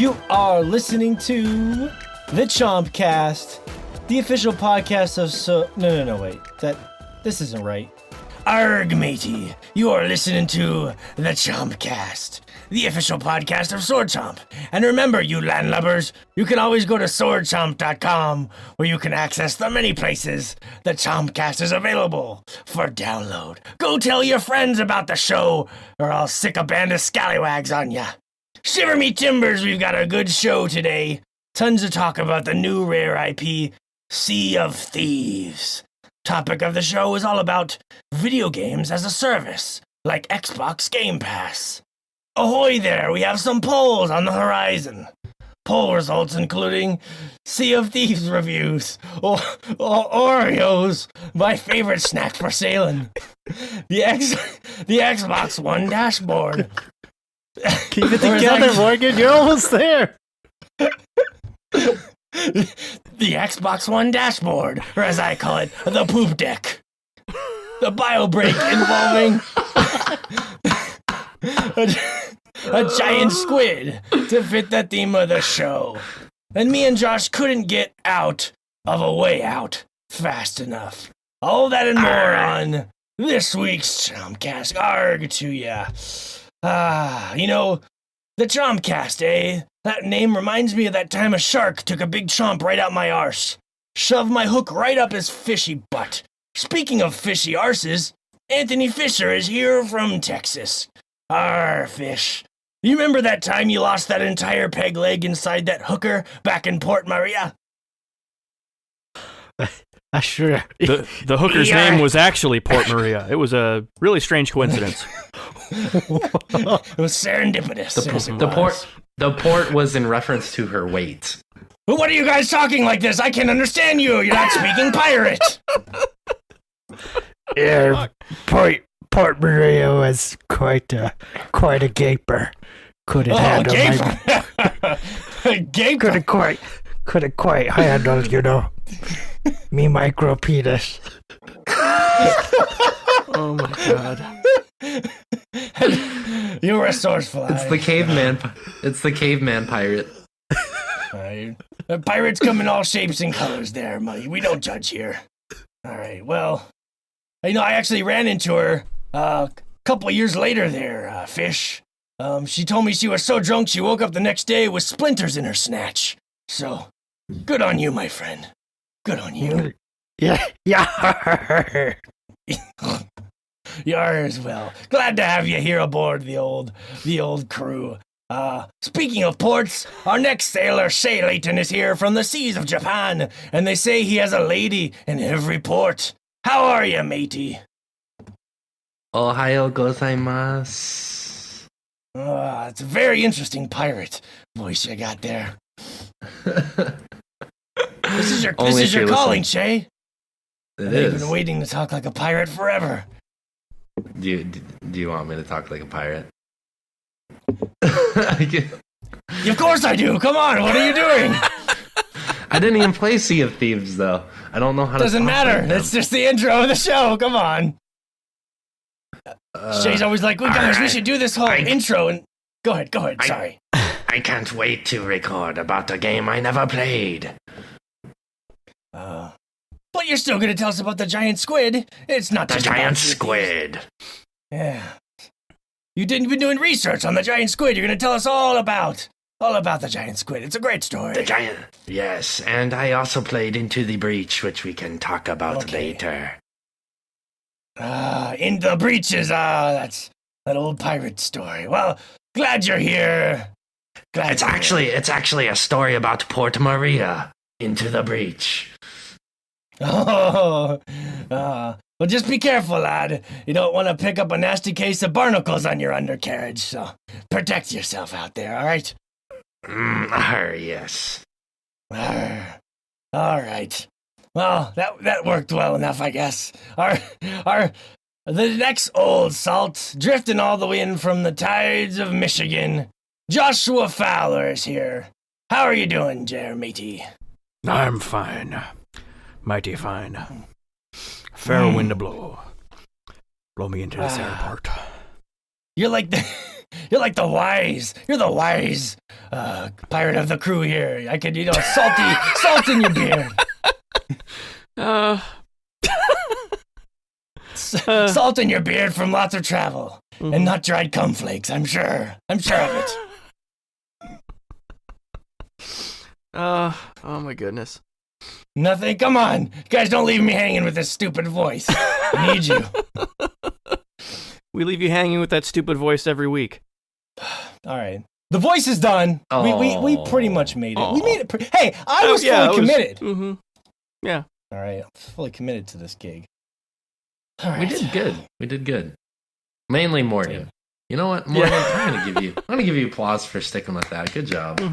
You are listening to the Chomp Cast, the official podcast of No, wait. This isn't right. Arg, matey. You are listening to the Chomp Cast, the official podcast of Sword Chomp. And remember, you landlubbers, you can always go to swordchomp.com, where you can access the many places the Chompcast is available for download. Go tell your friends about the show, or I'll sick a band of scallywags on ya. Shiver me timbers, we've got a good show today. Tons of talk about the new rare IP, Sea of Thieves. Topic of the show is all about video games as a service, like Xbox Game Pass. Ahoy there, we have some polls on the horizon. Poll results including Sea of Thieves reviews, Oreos, my favorite snack for sailing, the Xbox One dashboard. Keep it together, Morgan. You're almost there. The Xbox One dashboard, or as I call it, the poop deck. The bio break involving a giant squid to fit the theme of the show. And me and Josh couldn't get out of a way out fast enough. All that and more on this week's Chompcast. Arg to ya. The Chompcast, eh? That name reminds me of that time a shark took a big chomp right out my arse. Shoved my hook right up his fishy butt. Speaking of fishy arses, Anthony Fisher is here from Texas. Arr, Fish. You remember that time you lost that entire peg leg inside that hooker back in Port Maria? Sure. The hooker's name was actually Port Maria. It was a really strange coincidence. It was serendipitous. The port was in reference to her weight. But what are you guys talking like this? I can't understand you. You're not speaking pirate. Yeah, Port Maria was quite a gaper. Couldn't handle Gaper. couldn't quite handle, me micro penis. Oh my god. You were resourceful. It's the caveman pirate. Pirates come in all shapes and colors there, buddy. We don't judge here. All right, well, I actually ran into her a couple of years later there, Fish. She told me she was so drunk she woke up the next day with splinters in her snatch. So, good on you, my friend. Good on you. Yeah. You are as well. Glad to have you here aboard the old crew. Speaking of ports, our next sailor, Shea Layton, is here from the seas of Japan, and they say he has a lady in every port. How are you, matey? Ohayo gozaimasu. It's a very interesting pirate voice you got there. This is your calling, Shea. I've been waiting to talk like a pirate forever. Do you want me to talk like a pirate? Of course I do. Come on, what are you doing? I didn't even play Sea of Thieves, though. I don't know how to. Doesn't matter. Like That's just the intro of the show. Come on. Shea's always like, well, guys, we should do this whole intro. And go ahead. Sorry. I can't wait to record about a game I never played. But you're still going to tell us about the giant squid. It's not the just giant squid. Yeah. You've been doing research on the giant squid. You're going to tell us all about the giant squid. It's a great story. Yes, and I also played Into the Breach, which we can talk about later. In the breaches. That's that old pirate story. Well, glad you're here. It's actually a story about Port Maria. Into the Breach. Well, just be careful, lad. You don't want to pick up a nasty case of barnacles on your undercarriage, so protect yourself out there, all right? Yes. All right. Well, that worked well enough, I guess. The next old salt, drifting all the way in from the tides of Michigan, Joshua Fowler is here. How are you doing, matey? I'm fine. Mighty fine. Fair wind to blow. Blow me into this airport. You're like You're like the wise. You're the wise pirate of the crew here. I could, salt in your beard. Salt in your beard from lots of travel. And not dried cum flakes, I'm sure. I'm sure of it. Oh my goodness. Nothing? Come on. You guys don't leave me hanging with this stupid voice. I need you. We leave you hanging with that stupid voice every week. All right. The voice is done. We pretty much made it. We made it. Hey, I was fully committed. Mm-hmm. Yeah. All right. I'm fully committed to this gig. All right. We did good. Mainly Morgan. You know what, Morgan? I'm gonna give you applause for sticking with that. Good job. You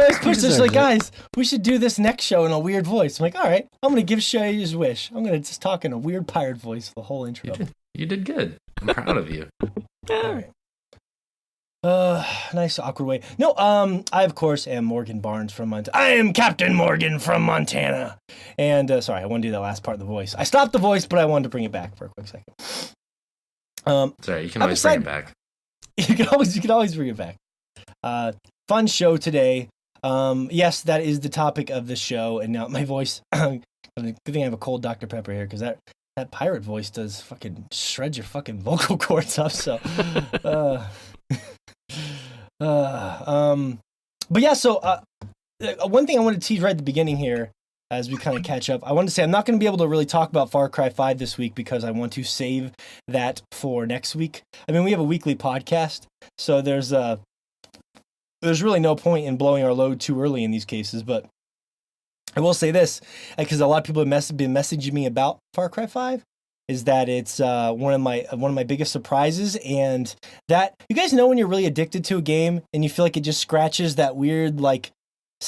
always push this like, guys, we should do this next show in a weird voice. I'm like, all right, I'm gonna give Shea his wish. I'm gonna just talk in a weird pirate voice the whole intro. You did good. I'm proud of you. All right. Nice awkward way. No, I of course am Morgan Barnes from Montana. I am Captain Morgan from Montana. And sorry, I want to do that last part of the voice. I stopped the voice, but I wanted to bring it back for a quick second. Sorry, you can always bring it back. You can always bring it back. Fun show today. Yes, that is the topic of the show, and now my voice. Good thing I have a cold Dr. Pepper here, because that pirate voice does fucking shreds your fucking vocal cords up. So, but yeah. So, one thing I want to tease right at the beginning here, as we kind of catch up, I want to say I'm not going to be able to really talk about Far Cry 5 this week because I want to save that for next week. I mean, we have a weekly podcast, so there's really no point in blowing our load too early in these cases. But I will say this, because a lot of people have been messaging me about Far Cry 5, is that it's one of my biggest surprises, and that you guys know when you're really addicted to a game and you feel like it just scratches that weird like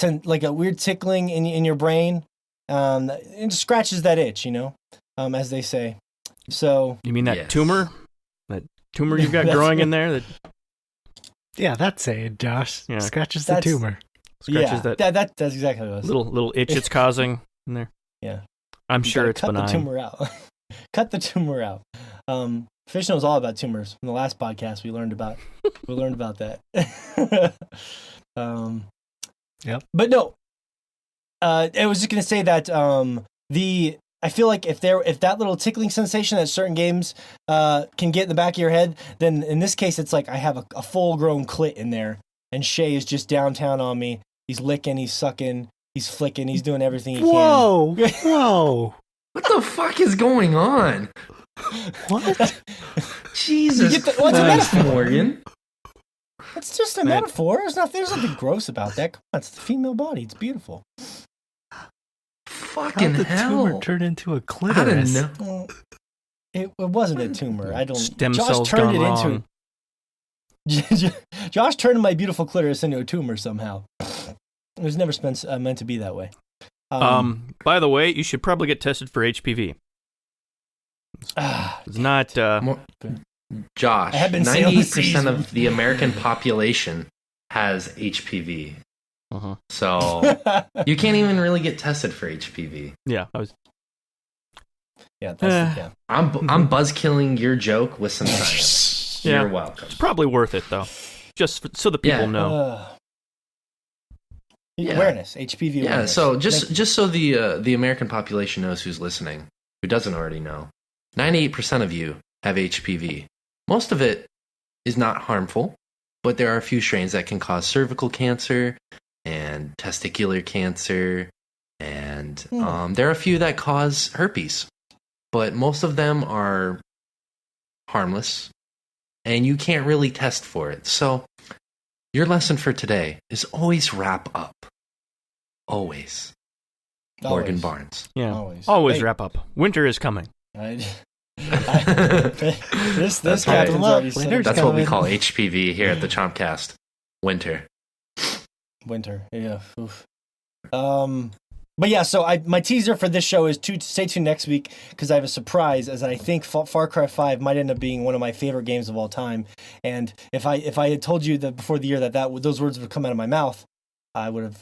a weird tickling in your brain. It just scratches that itch, as they say. So you mean that tumor? That tumor you've got growing in there? Yeah, that's it, Josh. Yeah. Scratches the tumor. Scratches that's exactly what it was. Little itch it's causing in there. Yeah. I'm sure it's benign. Cut the tumor out. Cut the tumor out. Fish knows all about tumors. From the last podcast, we learned about that. Yep. But no, I was just gonna say that I feel like if that little tickling sensation that certain games can get in the back of your head, then in this case it's like I have a full grown clit in there, and Shea is just downtown on me. He's licking, he's sucking, he's flicking, he's doing everything he can. Whoa! What the fuck is going on? What? Jesus Christ, Morgan. It's just a metaphor. There's nothing gross about that. Come on, it's the female body. It's beautiful. Fucking How'd the hell. tumor turn into a clitoris? I don't know. It wasn't a tumor. I don't. Stem Josh cells turned gone it wrong. into. Josh turned my beautiful clitoris into a tumor somehow. It was never meant to be that way. By the way, you should probably get tested for HPV. It's not. Josh, I have been saying 98% of the American population has HPV. Uh-huh. So you can't even really get tested for HPV. Yeah, Yeah, that's I'm buzzkilling your joke with some science. Yeah. You're welcome. It's probably worth it though, so the people know. Awareness, HPV awareness. Yeah, so just so the American population knows who's listening, who doesn't already know, 98% of you have HPV. Most of it is not harmful, but there are a few strains that can cause cervical cancer and testicular cancer, and there are a few that cause herpes, but most of them are harmless, and you can't really test for it. So your lesson for today is always wrap up. Always. Morgan Barnes. Yeah, always hey. Wrap up. Winter is coming. This That's captain's right. already said. That's what we call HPV here at the Chompcast. Winter. Yeah. Oof. But yeah, so my teaser for this show is to stay tuned next week, because I have a surprise, as I think Far Cry 5 might end up being one of my favorite games of all time. And if I had told you that before the year that those words would come out of my mouth, I would have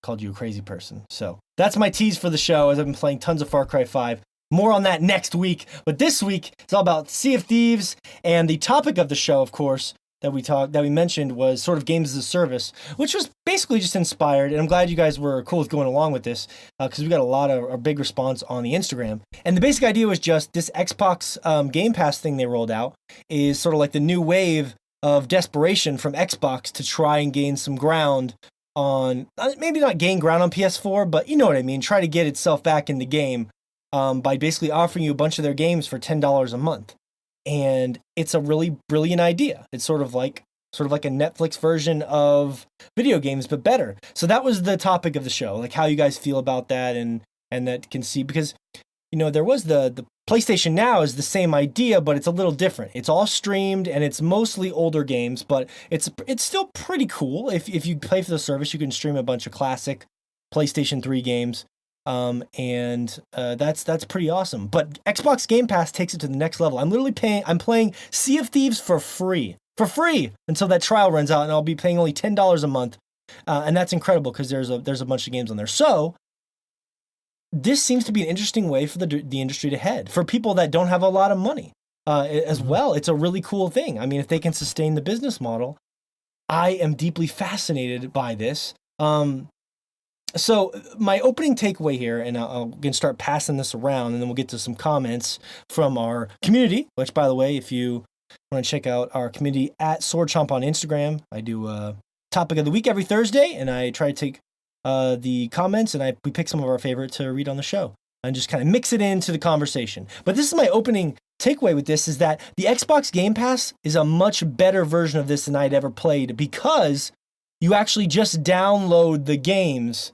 called you a crazy person. So that's my tease for the show, as I've been playing tons of Far Cry 5. More on that next week. But this week, it's all about Sea of Thieves. And the topic of the show, of course, that we mentioned was sort of games as a service, which was basically just inspired. And I'm glad you guys were cool with going along with this because we got a big response on the Instagram. And the basic idea was just this Xbox Game Pass thing they rolled out is sort of like the new wave of desperation from Xbox to try and gain some ground on, maybe not gain ground on PS4, but you know what I mean, try to get itself back in the game by basically offering you a bunch of their games for $10 a month. And it's a really brilliant idea. It's sort of like a Netflix version of video games, but better. So that was the topic of the show, like how you guys feel about that, and that can see, because there was the PlayStation Now is the same idea, but it's a little different. It's all streamed and it's mostly older games, but it's still pretty cool. If you pay for the service, you can stream a bunch of classic PlayStation 3 games. And that's pretty awesome. But Xbox Game Pass takes it to the next level. I'm playing Sea of Thieves for free until that trial runs out, and I'll be paying only $10 a month. And that's incredible because there's a bunch of games on there. So this seems to be an interesting way for the industry to head for people that don't have a lot of money, as well. It's a really cool thing. I mean, if they can sustain the business model, I am deeply fascinated by this. So my opening takeaway here, and I'm going to start passing this around, and then we'll get to some comments from our community, which, by the way, if you want to check out our community at Chomp on Instagram, I do a topic of the week every Thursday, and I try to take the comments, and we pick some of our favorite to read on the show and just kind of mix it into the conversation. But this is my opening takeaway with this, is that the Xbox Game Pass is a much better version of this than I'd ever played, because you actually just download the games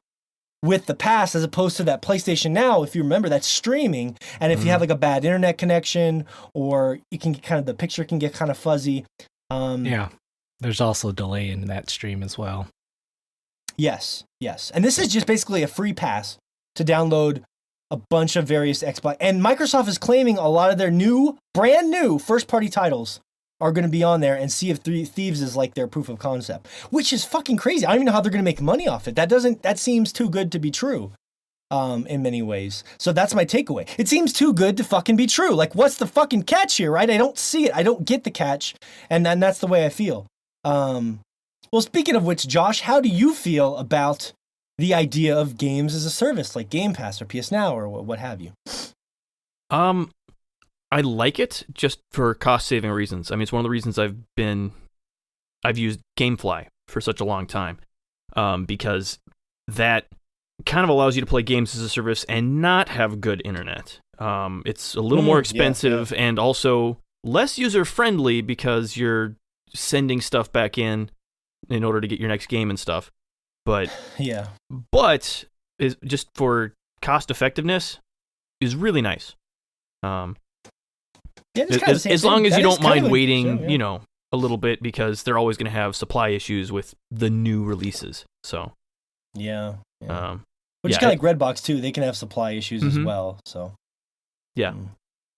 with the pass, as opposed to that PlayStation Now. If you remember, that's streaming, and if you have like a bad internet connection, or you can get the picture can get kind of fuzzy. Yeah, there's also delay in that stream as well. Yes, and this is just basically a free pass to download a bunch of various Xbox, and Microsoft is claiming a lot of their brand new first-party titles are going to be on there, and Sea of Thieves is like their proof of concept, which is fucking crazy. I don't even know how they're going to make money off it. That seems too good to be true, in many ways. So that's my takeaway. It seems too good to fucking be true. Like, what's the fucking catch here, right? I don't see it. I don't get the catch, and that's the way I feel. Well, speaking of which, Josh, how do you feel about the idea of games as a service, like Game Pass or PS Now or what have you? I like it just for cost-saving reasons. I mean, it's one of the reasons I've used GameFly for such a long time, because that kind of allows you to play games as a service and not have good internet. It's a little more expensive and also less user-friendly because you're sending stuff back in order to get your next game and stuff. But is just for cost-effectiveness is really nice. As long as you don't mind waiting, a little bit, because they're always going to have supply issues with the new releases. So, which is kind of like Redbox too. They can have supply issues as well. So, yeah.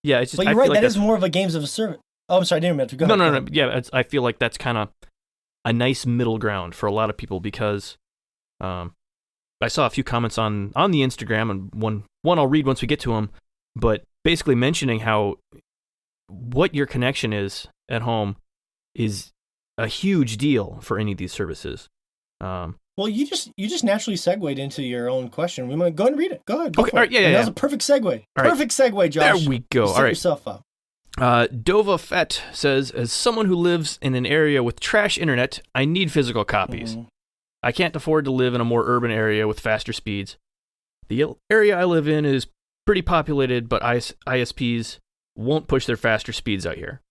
It's just, but you're right. That is more of a games of a service. Oh, I'm sorry, I didn't mean to go. No. Yeah, I feel like that's kind of a nice middle ground for a lot of people, because I saw a few comments on the Instagram, and one I'll read once we get to them, but basically mentioning how what your connection is at home is a huge deal for any of these services. Well, you just naturally segued into your own question. We might go ahead and read it. Go ahead. Go for it. That was a perfect segue. Perfect segue, Josh. There we go. Set yourself up. Dova Fett says, as someone who lives in an area with trash internet, I need physical copies. I can't afford to live in a more urban area with faster speeds. The area I live in is pretty populated, but ISPs won't push their faster speeds out here.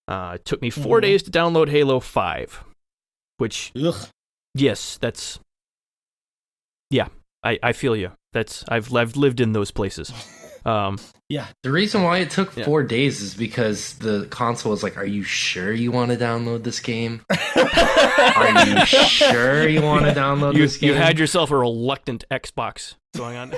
It took me 4 days to download Halo 5, which, yes, that's, I feel you. I've lived in those places. The reason why it took 4 days is because the console was like, are you sure you want to download this game? Are you sure you want to download this game? You had yourself a reluctant Xbox going on.